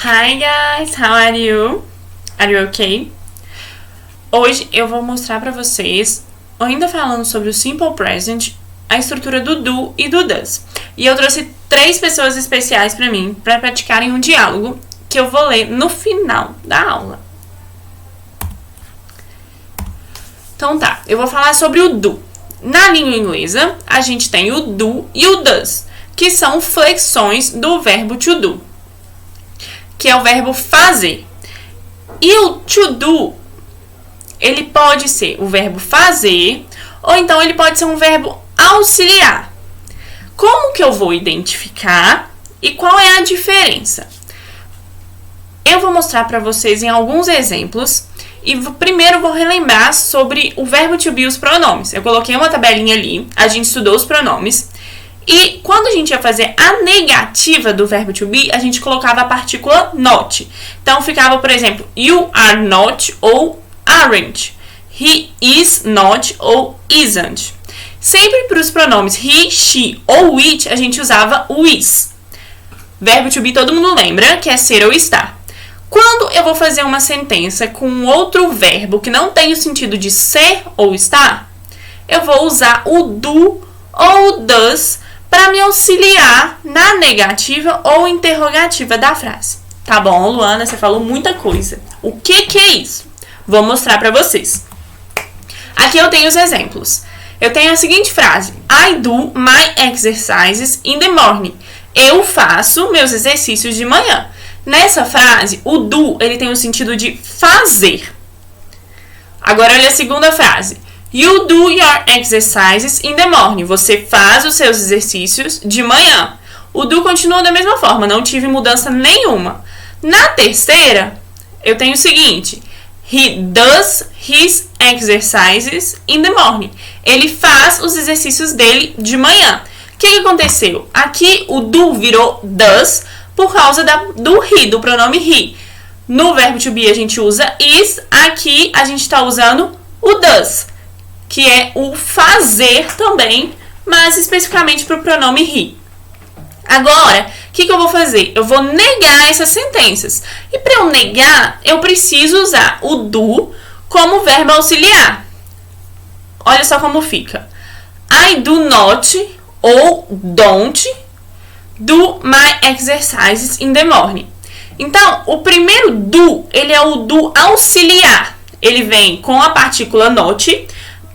Hi guys, how are you? Are you okay? Hoje eu vou mostrar pra vocês, ainda falando sobre o Simple Present, a estrutura do do e do does. E eu trouxe 3 pessoas especiais pra mim, pra praticarem um diálogo que eu vou ler no final da aula. Então tá, eu vou falar sobre o do. Na língua inglesa, a gente tem o do e o does, que são flexões do verbo to do, que é o verbo fazer. E o to do, ele pode ser o verbo fazer, ou então ele pode ser um verbo auxiliar. Como que eu vou identificar e qual é a diferença? Eu vou mostrar para vocês em alguns exemplos e primeiro vou relembrar sobre o verbo to be e os pronomes. Eu coloquei uma tabelinha ali, a gente estudou os pronomes. E quando a gente ia fazer a negativa do verbo to be, a gente colocava a partícula not. Então ficava, por exemplo, you are not ou aren't. He is not ou isn't. Sempre para os pronomes he, she ou it, a gente usava o is. Verbo to be todo mundo lembra que é ser ou estar. Quando eu vou fazer uma sentença com outro verbo que não tem o sentido de ser ou estar, eu vou usar o do ou o does para me auxiliar na negativa ou interrogativa da frase. Tá bom, Luana, você falou muita coisa. O que é isso? Vou mostrar para vocês. Aqui eu tenho os exemplos. Eu tenho a seguinte frase: I do my exercises in the morning. Eu faço meus exercícios de manhã. Nessa frase, o do, ele tem o sentido de fazer. Agora, olha a segunda frase. You do your exercises in the morning. Você faz os seus exercícios de manhã. O do continua da mesma forma, não tive mudança nenhuma. Na terceira, eu tenho o seguinte. He does his exercises in the morning. Ele faz os exercícios dele de manhã. O que aconteceu? Aqui o do virou does por causa do he, do pronome he. No verbo to be a gente usa is, aqui a gente está usando o does, que é o fazer também, mas especificamente para o pronome he. Agora, o que eu vou fazer? Eu vou negar essas sentenças. E para eu negar, eu preciso usar o do como verbo auxiliar. Olha só como fica. I do not ou don't do my exercises in the morning. Então, o primeiro do, ele é o do auxiliar. Ele vem com a partícula not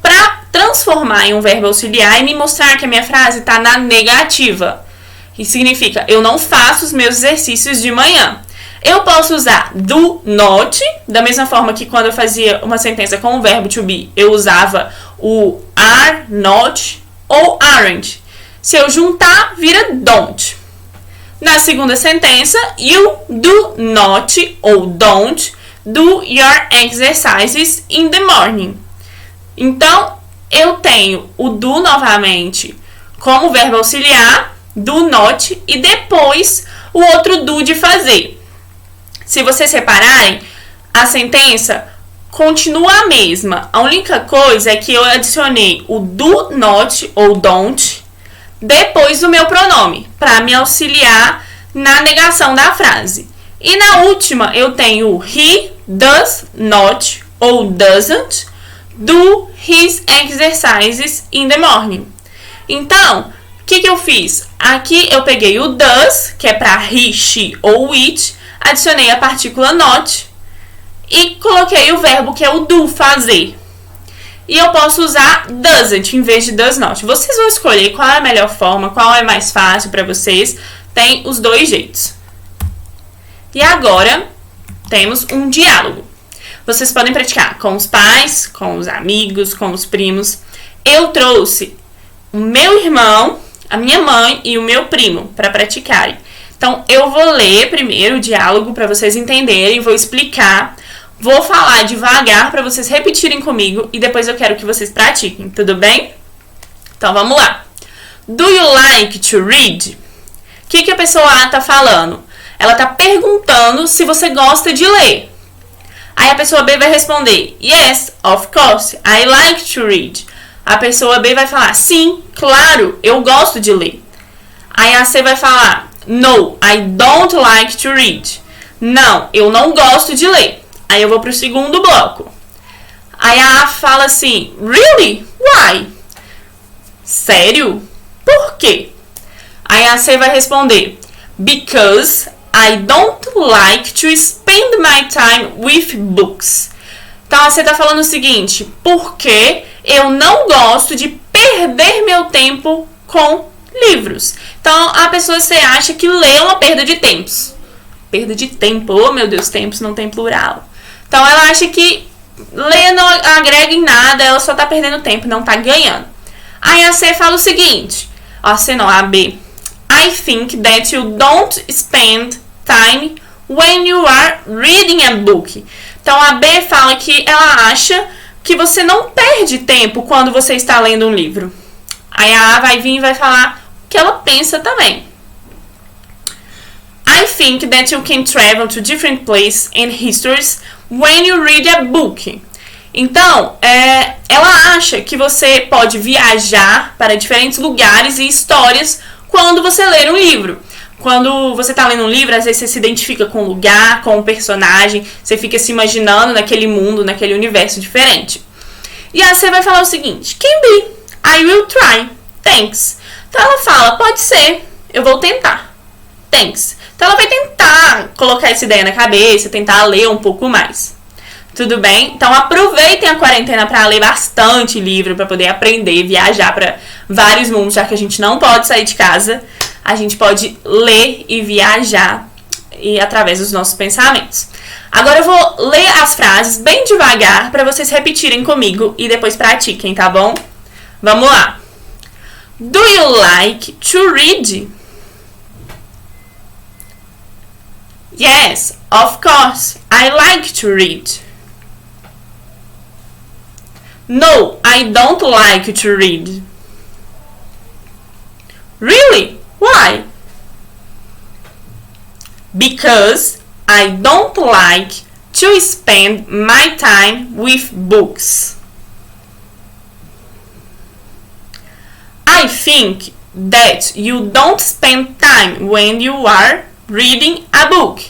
para transformar em um verbo auxiliar e me mostrar que a minha frase está na negativa. Que significa, eu não faço os meus exercícios de manhã. Eu posso usar do not, da mesma forma que quando eu fazia uma sentença com o verbo to be, eu usava o are, not ou aren't. Se eu juntar, vira don't. Na segunda sentença, you do not ou don't do your exercises in the morning. Então, eu tenho o do novamente como verbo auxiliar, do not, e depois o outro do de fazer. Se vocês repararem, a sentença continua a mesma. A única coisa é que eu adicionei o do not ou don't depois do meu pronome, para me auxiliar na negação da frase. E na última, eu tenho he does not ou doesn't do his exercises in the morning. Então, o que eu fiz? Aqui eu peguei o does, que é para he, she ou it, adicionei a partícula not e coloquei o verbo que é o do, fazer. E eu posso usar doesn't em vez de does not. Vocês vão escolher qual é a melhor forma, qual é mais fácil para vocês. Tem os dois jeitos. E agora, temos um diálogo. Vocês podem praticar com os pais, com os amigos, com os primos. Eu trouxe o meu irmão, a minha mãe e o meu primo para praticarem. Então, eu vou ler primeiro o diálogo para vocês entenderem, vou explicar. Vou falar devagar para vocês repetirem comigo e depois eu quero que vocês pratiquem, tudo bem? Então, vamos lá. Do you like to read? O que a pessoa A tá falando? Ela tá perguntando se você gosta de ler. Aí a pessoa B vai responder, yes, of course, I like to read. A pessoa B vai falar, sim, claro, eu gosto de ler. Aí a C vai falar, no, I don't like to read. Não, eu não gosto de ler. Aí eu vou pro segundo bloco. Aí a A fala assim, really? Why? Sério? Por quê? Aí a C vai responder, because I don't like to spend my time with books. Então a C tá falando o seguinte, porque eu não gosto de perder meu tempo com livros. Então a pessoa C acha que ler é uma perda de tempos. Perda de tempo, oh meu Deus, tempos não tem plural. Então ela acha que ler não agrega em nada, ela só tá perdendo tempo, não tá ganhando. Aí a C fala o seguinte, a C não, a B. I think that you don't spend time when you are reading a book. Então a B fala que ela acha que você não perde tempo quando você está lendo um livro. Aí a A vai vir e vai falar o que ela pensa também. I think that you can travel to different places and histories when you read a book. Então, ela acha que você pode viajar para diferentes lugares e histórias quando você ler um livro. Quando você está lendo um livro, às vezes você se identifica com o lugar, com o personagem, você fica se imaginando naquele mundo, naquele universo diferente. E aí você vai falar o seguinte, can be, I will try, thanks. Então ela fala, pode ser, eu vou tentar, thanks. Então ela vai tentar colocar essa ideia na cabeça, tentar ler um pouco mais. Tudo bem? Então aproveitem a quarentena para ler bastante livro, para poder aprender, viajar para vários mundos, já que a gente não pode sair de casa, a gente pode ler e viajar através dos nossos pensamentos. Agora eu vou ler as frases bem devagar para vocês repetirem comigo e depois pratiquem, tá bom? Vamos lá. Do you like to read? Yes, of course, I like to read. No, I don't like to read. Really? Why? Because I don't like to spend my time with books. I think that you don't spend time when you are reading a book.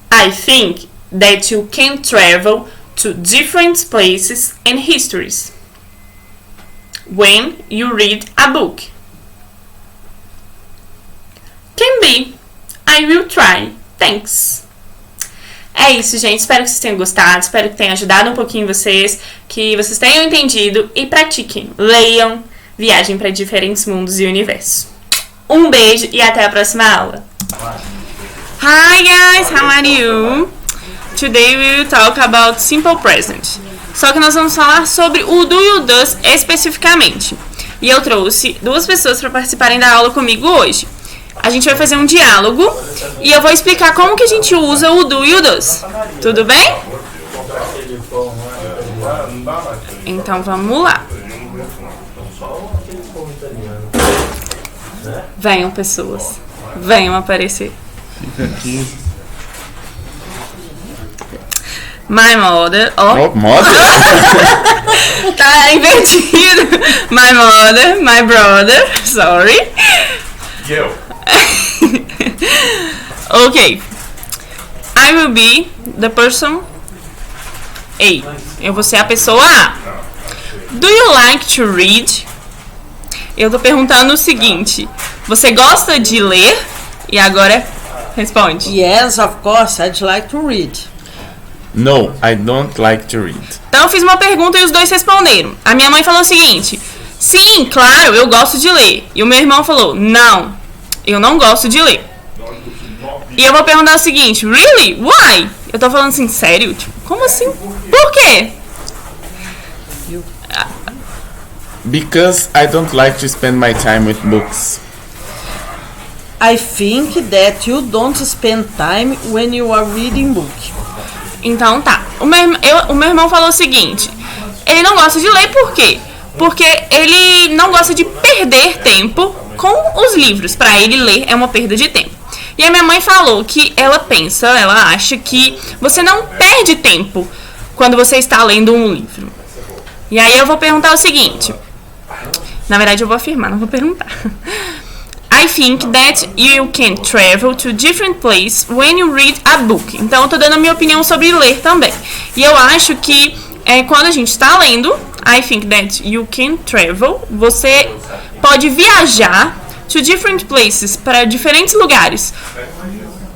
I think that you can travel to different places and histories when you read a book. Can be. I will try. Thanks. É isso, gente. Espero que vocês tenham gostado. Espero que tenha ajudado um pouquinho vocês. Que vocês tenham entendido. E pratiquem. Leiam. Viajem para diferentes mundos e universos. Um beijo e até a próxima aula. Hi guys, how are you? Today we will talk about simple present. Só que nós vamos falar sobre o do e o does especificamente. E eu trouxe duas pessoas para participarem da aula comigo hoje. A gente vai fazer um diálogo e eu vou explicar como que a gente usa o do e o does. Tudo bem? Então vamos lá. Venham pessoas. Venham aparecer. Fica aqui. My mother. Oh. Mother? Tá invertido. My mother, my brother. Sorry. Eu. Okay. I will be the person A. Eu vou ser a pessoa A. Do you like to read? Eu tô perguntando o seguinte. Você gosta de ler? E agora responde. Yes, of course, I'd like to read. No, I don't like to read. Então eu fiz uma pergunta e os dois responderam. A minha mãe falou o seguinte: sim, claro, eu gosto de ler. E o meu irmão falou: não, eu não gosto de ler. E eu vou perguntar o seguinte: really? Why? Eu tô falando assim, sério? Tipo, como assim? Por quê? Because I don't like to spend my time with books. I think that you don't spend time when you are reading book. Então tá. O meu irmão falou o seguinte: ele não gosta de ler por quê? Porque ele não gosta de perder tempo com os livros. Pra ele, ler é uma perda de tempo. E a minha mãe falou que ela acha que você não perde tempo quando você está lendo um livro. E aí eu vou perguntar o seguinte. Na verdade eu vou afirmar, não vou perguntar. I think that you can travel to different places when you read a book. Então, eu tô dando a minha opinião sobre ler também. E eu acho que quando a gente está lendo, I think that you can travel, você pode viajar to different places, para diferentes lugares.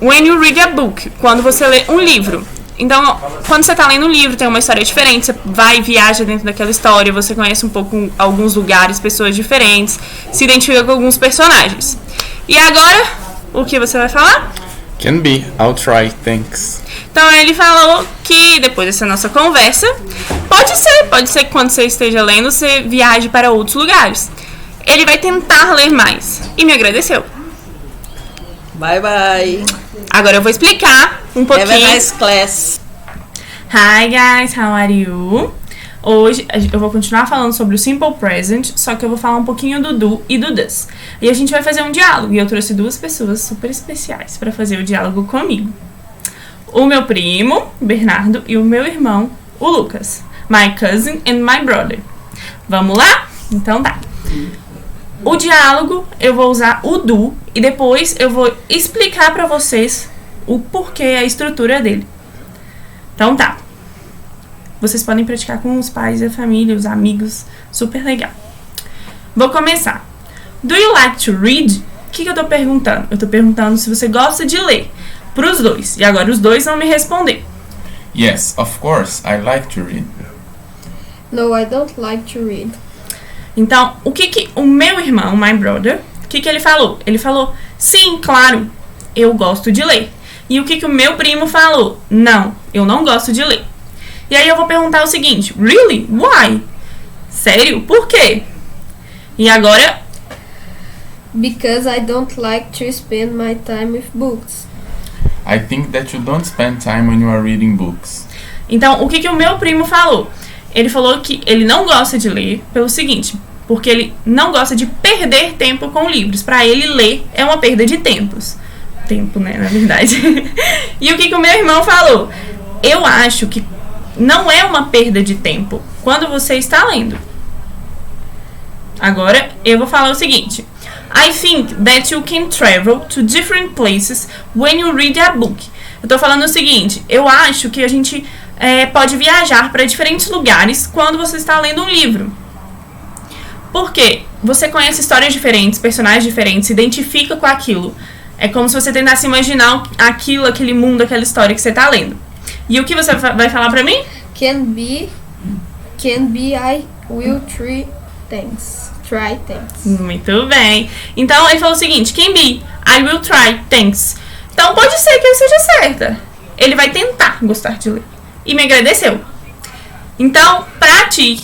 When you read a book, quando você lê um livro. Então, quando você está lendo um livro, tem uma história diferente, você vai e viaja dentro daquela história, você conhece um pouco alguns lugares, pessoas diferentes, se identifica com alguns personagens. E agora, o que você vai falar? Can be. I'll try. Thanks. Então, ele falou que depois dessa nossa conversa, pode ser que quando você esteja lendo, você viaje para outros lugares. Ele vai tentar ler mais. E me agradeceu. Bye bye. Agora eu vou explicar um pouquinho. Have a nice class. Hi guys, how are you? Hoje eu vou continuar falando sobre o Simple Present, só que eu vou falar um pouquinho do do e do does. E a gente vai fazer um diálogo. E eu trouxe duas pessoas super especiais para fazer o diálogo comigo. O meu primo, Bernardo, e o meu irmão, o Lucas. My cousin and my brother. Vamos lá? Então tá. O diálogo, eu vou usar o do e depois eu vou explicar pra vocês o porquê, a estrutura dele. Então tá. Vocês podem praticar com os pais, a família, os amigos. Super legal. Vou começar. Do you like to read? O que eu tô perguntando? Eu tô perguntando se você gosta de ler. Pros dois. E agora os dois vão me responder. Yes, of course. I like to read. No, I don't like to read. Então, o que o meu irmão, my brother, o que ele falou? Ele falou, sim, claro, eu gosto de ler. E o que o meu primo falou? Não, eu não gosto de ler. E aí eu vou perguntar o seguinte, really? Why? Sério? Por quê? E agora... Because I don't like to spend my time with books. I think that you don't spend time when you are reading books. Então, o que o meu primo falou? Ele falou que ele não gosta de ler pelo seguinte, porque ele não gosta de perder tempo com livros. Para ele, ler é uma perda de tempos. Tempo, né, na verdade. E o que o meu irmão falou? Eu acho que não é uma perda de tempo quando você está lendo. Agora, eu vou falar o seguinte. I think that you can travel to different places when you read a book. Eu tô falando o seguinte, eu acho que a gente pode viajar para diferentes lugares quando você está lendo um livro. Por quê? Você conhece histórias diferentes, personagens diferentes, se identifica com aquilo. É como se você tentasse imaginar aquilo, aquele mundo, aquela história que você está lendo. E o que você vai falar pra mim? Can be, I will try things. Muito bem. Então, ele falou o seguinte, can be, I will try things. Então, pode ser que ele seja certa. Ele vai tentar gostar de ler. E me agradeceu. Então, pratique.